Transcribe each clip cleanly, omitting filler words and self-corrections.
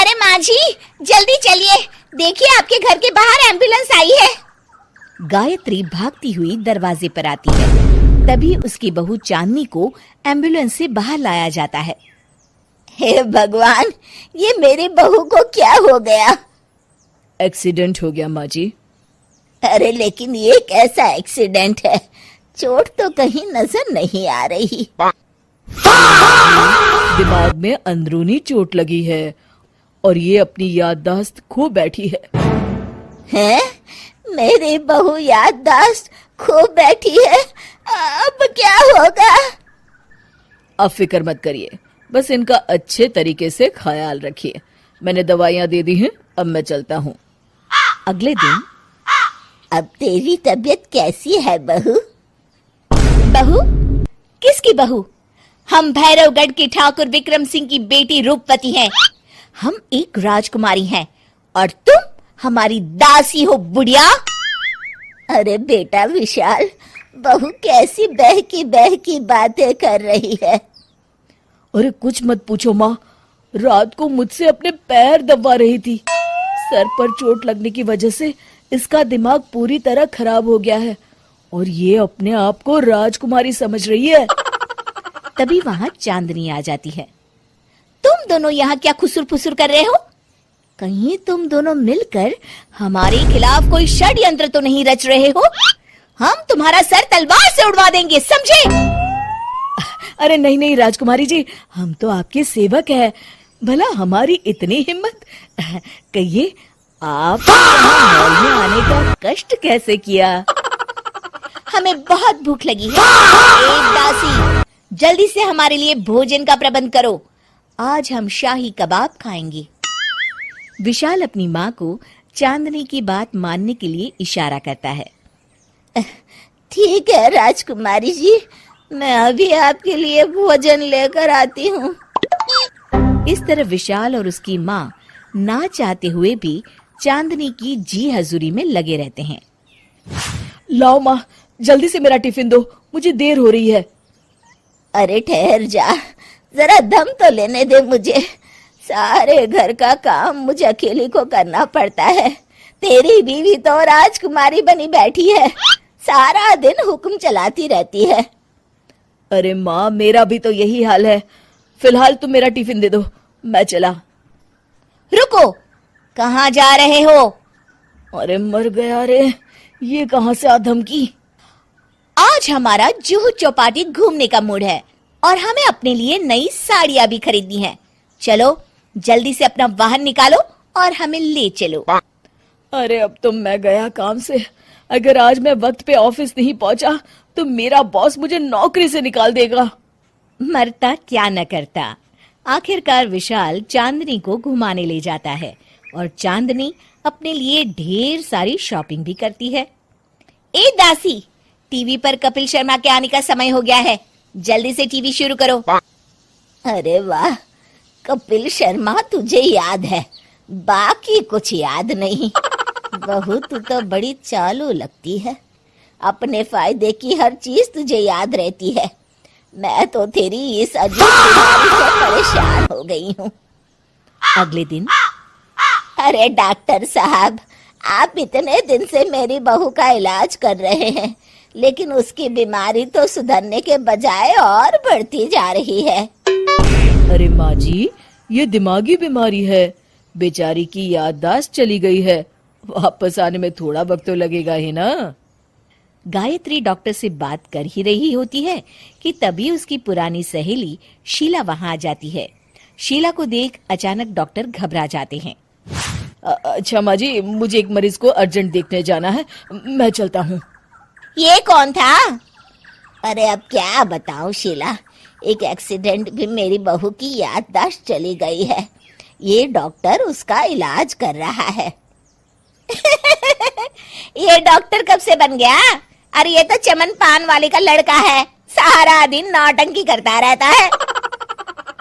अरे माँ जी, जल्दी चलिए, देखिए आपके घर के बाहर एम्बुलेंस आई है। गायत्री भागती हुई दरवाजे पर आती है। तभी उसकी बहू चांदनी को एम्बुलेंस से बाहर लाया जाता है। हे भगवान, ये मेरी बहू को क्या हो गया? एक्सीडेंट हो गया माँ जी। अरे लेकिन ये कैसा एक्सीडेंट है? चोट तो कहीं नजर नहीं आ रही। दिमाग में अंदरूनी चोट लगी है और ये अपनी याददाश्त खो बैठी है। हैं? मेरी बहू याददाश्त खो बैठी है, अब क्या होगा? अब फिक्र मत करिए, बस इनका अच्छे तरीके से ख्याल रखिए। मैंने दवाइयाँ दे दी हैं, अब मैं चलता हूँ। अगले दिन, अब तेरी तबीयत कैसी है बहू? बहू? किसकी बहू? हम भैरवगढ़ के ठाकुर विक्रम सिंह की बेटी रूपवती हैं। हम एक राजकुमारी हैं और तुम हमारी दासी हो बुढ़िया। अरे बेटा विशाल, बहू कैसी बहकी बातें कर रही है। अरे कुछ मत पूछो माँ, रात को मुझसे अपने पैर दबा रही थी। सर पर चोट लगने की वजह से इसका दिमाग पूरी तरह खराब हो गया है और ये अपने आप को राजकुमारी समझ रही है। तभी वहां चांदनी आ जाती है। तुम दोनों यहाँ क्या खुसुर फुसुर कर रहे हो? कहीं तुम दोनों मिलकर हमारे खिलाफ कोई षड्यंत्र तो नहीं रच रहे हो? हम तुम्हारा सर तलवार से उड़वा देंगे, समझे? अरे नहीं नहीं राजकुमारी जी, हम तो आपके सेवक हैं। भला हमारी इतनी हिम्मत? कहिए, आप यहाँ मॉल में आने का कष्ट कैसे किया? हमें बहुत भूख लगी है। एक दासी, जल्दी से हमारे लिए भोजन का प्रबंध करो। आज हम शाही कबाब खाएंगे। विशाल अपनी माँ को चांदनी की बात मानने के लिए इशारा करता है। ठीक है राजकुमारी जी, मैं अभी आपके लिए भोजन लेकर आती हूँ। इस तरह विशाल और उसकी माँ ना चाहते हुए भी चांदनी की जी हजूरी में लगे रहते हैं। लाओ माँ, जल्दी से मेरा टिफिन दो, मुझे देर हो रही है। अरे ठहर जा, जरा दम तो लेने दे मुझे। सारे घर का काम मुझे अकेली को करना पड़ता है। तेरी बीवी तो राजकुमारी बनी बैठी है, सारा दिन हुक्म चलाती रहती है। अरे माँ, मेरा भी तो यही हाल है। फिलहाल तुम मेरा टिफिन दे दो, मैं चला। रुको, कहाँ जा रहे हो? अरे मर गया रे, ये कहाँ से आ धमकी? आज हमारा जुहू चौपाटी घूमने का मूड है और हमें अपने लिए नई साड़ियाँ भी खरीदनी है। चलो जल्दी से अपना वाहन निकालो और हमें ले चलो। अरे अब तो मैं गया काम से। अगर आज मैं वक्त पे ऑफिस नहीं पहुंचा तो मेरा बॉस मुझे नौकरी से निकाल देगा। मरता क्या न करता। आखिरकार विशाल चांदनी को घुमाने ले जाता है और चांदनी अपने लिए ढेर सारी शॉपिंग भी करती है। ए दासी, टीवी पर कपिल शर्मा के आने का समय हो गया है, जल्दी से टीवी शुरू करो। अरे वाह, कपिल शर्मा तुझे याद है, बाकी कुछ याद नहीं। बहू तू तो बड़ी चालू लगती है, अपने फायदे की हर चीज तुझे याद रहती है। मैं तो तेरी इस अजीब बीमारी से परेशान हो गई हूँ। अगले दिन, अरे डॉक्टर साहब, आप इतने दिन से मेरी बहू का इलाज कर रहे हैं, लेकिन उसकी बीमारी तो सुधरने के बजाय और बढ़ती जा रही है। अरे माँ जी, ये दिमागी बीमारी है। बेचारी की याददाश्त चली गई है, वापस आने में थोड़ा वक्त तो लगेगा ही ना। गायत्री डॉक्टर से बात कर ही रही होती है कि तभी उसकी पुरानी सहेली शीला वहां आ जाती है। शीला को देख अचानक डॉक्टर घबरा जाते हैं। अच्छा माँ जी, मुझे एक मरीज को अर्जेंट देखने जाना है, मैं चलता हूँ। ये कौन था? अरे अब क्या बताऊं शीला, एक एक्सीडेंट भी मेरी बहू की याददाश्त चली गई है। ये डॉक्टर उसका इलाज कर रहा है। ये डॉक्टर कब से बन गया? अरे ये तो चमन पान वाले का लड़का है, सारा दिन नौटंकी करता रहता है।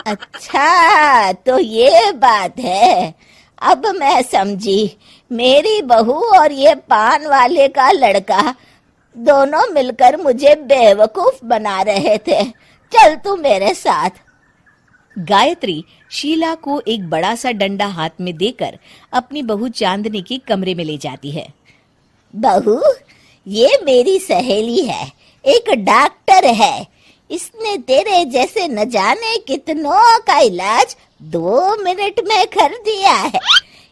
अच्छा तो ये बात है, अब मैं समझी। मेरी बहू और ये पान वाले का लड़का दोनों मिलकर मुझे बेवकूफ बना रहे थे। चल तू मेरे साथ। गायत्री शीला को एक बड़ा सा डंडा हाथ में देकर अपनी बहू चांदनी के कमरे में ले जाती है। बहू, ये मेरी सहेली है, एक डॉक्टर है। इसने तेरे जैसे न जाने कितनों का इलाज 2 मिनट में कर दिया है।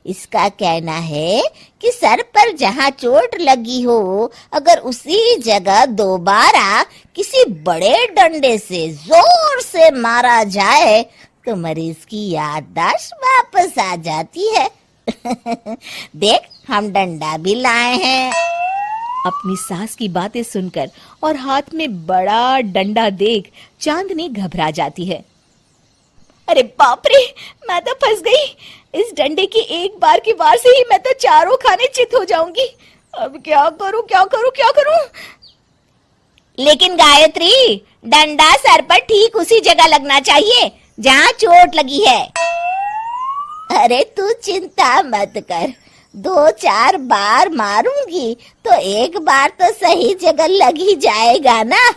इसका कहना है कि सर पर जहाँ चोट लगी हो, अगर उसी जगह दोबारा किसी बड़े डंडे से जोर से मारा जाए तो मरीज की याददाश्त वापस आ जाती है। देख, हम डंडा भी लाए हैं। अपनी सास की बातें सुनकर और हाथ में बड़ा डंडा देख चांदनी घबरा जाती है। अरे बाप रे, मैं तो फंस गई। इस डंडे की एक बार की वार से ही मैं तो चारों खाने चित हो जाऊंगी। अब क्या करूं, क्या करूं, क्या करूं? लेकिन गायत्री, डंडा सर पर ठीक उसी जगह लगना चाहिए जहाँ चोट लगी है। अरे तू चिंता मत कर, 2-4 बार मारूंगी तो एक बार तो सही जगह लग ही जाएगा ना।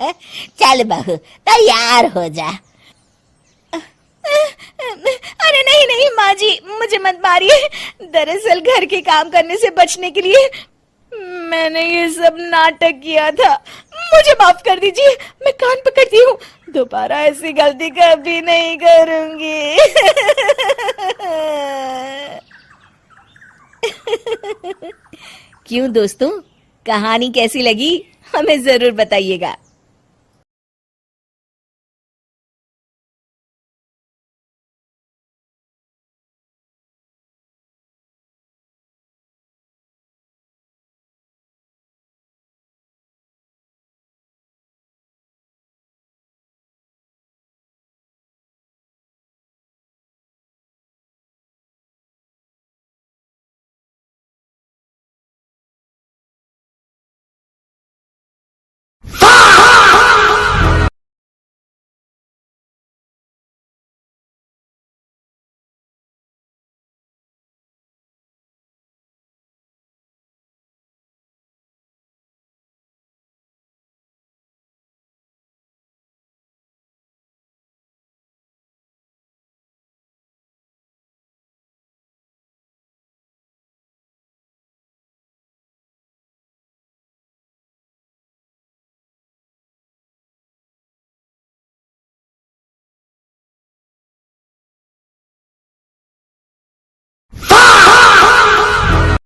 चल बहू, तैयार हो जा। अरे नहीं नहीं माँ जी, मुझे मत मारिए। दरअसल घर के काम करने से बचने के लिए मैंने ये सब नाटक किया था। मुझे माफ कर दीजिए, मैं कान पकड़ती हूँ। दोबारा ऐसी गलती कभी नहीं करूंगी। क्यों दोस्तों, कहानी कैसी लगी हमें जरूर बताइएगा।